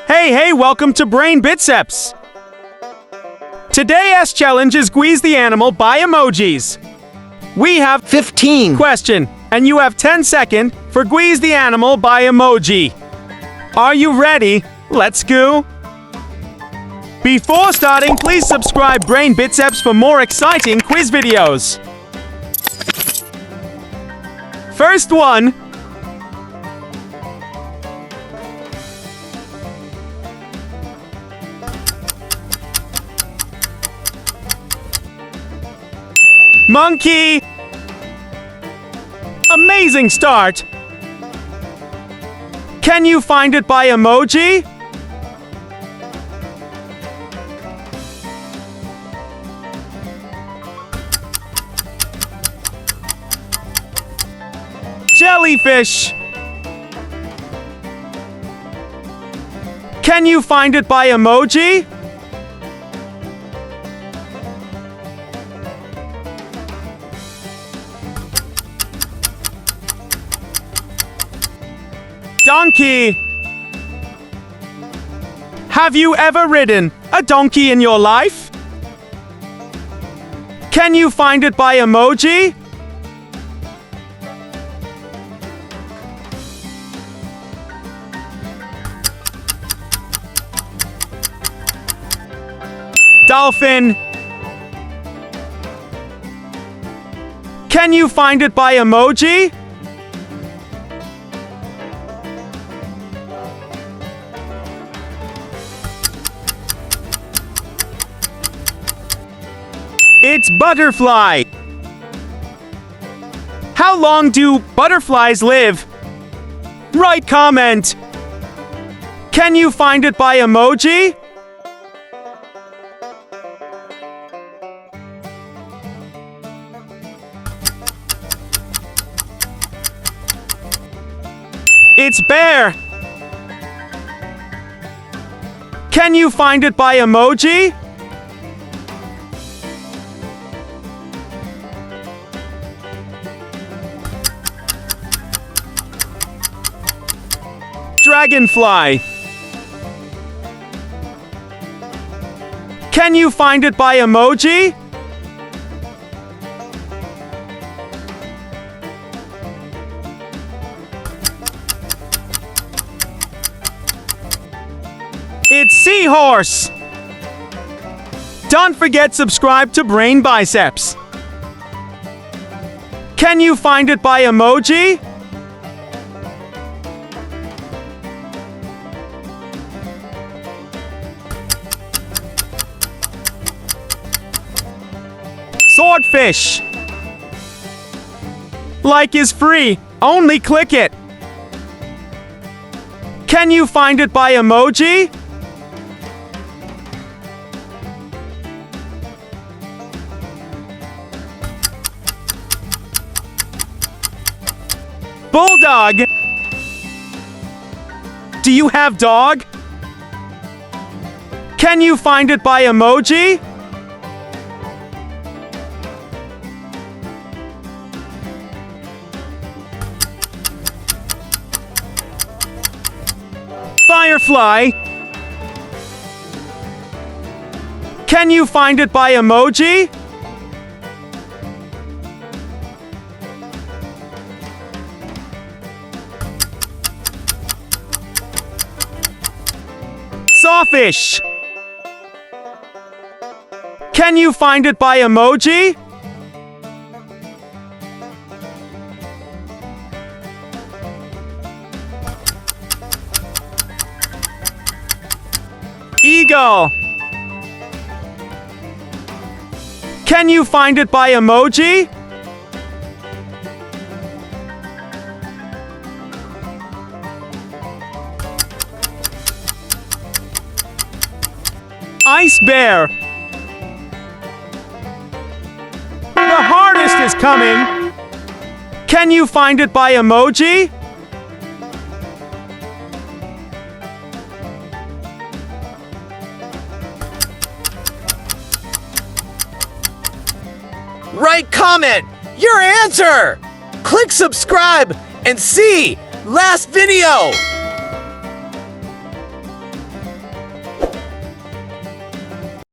Hey, welcome to Brain BICEPS. Today's challenge is Guees the animal by emojis. We have 15. question, and you have 10 seconds for Guees the animal by emoji. Are you ready? Let's go. Before starting, please subscribe Brain BICEPS for more exciting quiz videos. First one. Monkey! Amazing start! Can you find it by emoji? Jellyfish! Can you find it by emoji? Donkey! Have you ever ridden a donkey in your life? Can you find it by emoji? Dolphin! Can you find it by emoji? It's butterfly! How long do butterflies live? Write comment! Can you find it by emoji? It's bear! Can you find it by emoji? Dragonfly! Can you find it by emoji? It's seahorse! Don't forget subscribe to Brain BICEPS. Can you find it by emoji? Swordfish! Like is free, only click it. Can you find it by emoji? Bulldog! Do you have dog? Can you find it by emoji? Firefly! Can you find it by emoji? Sawfish! Can you find it by emoji? Eagle! Can you find it by emoji? Ice bear! The hardest is coming! Can you find it by emoji? Write comment your answer. Click subscribe and see last video.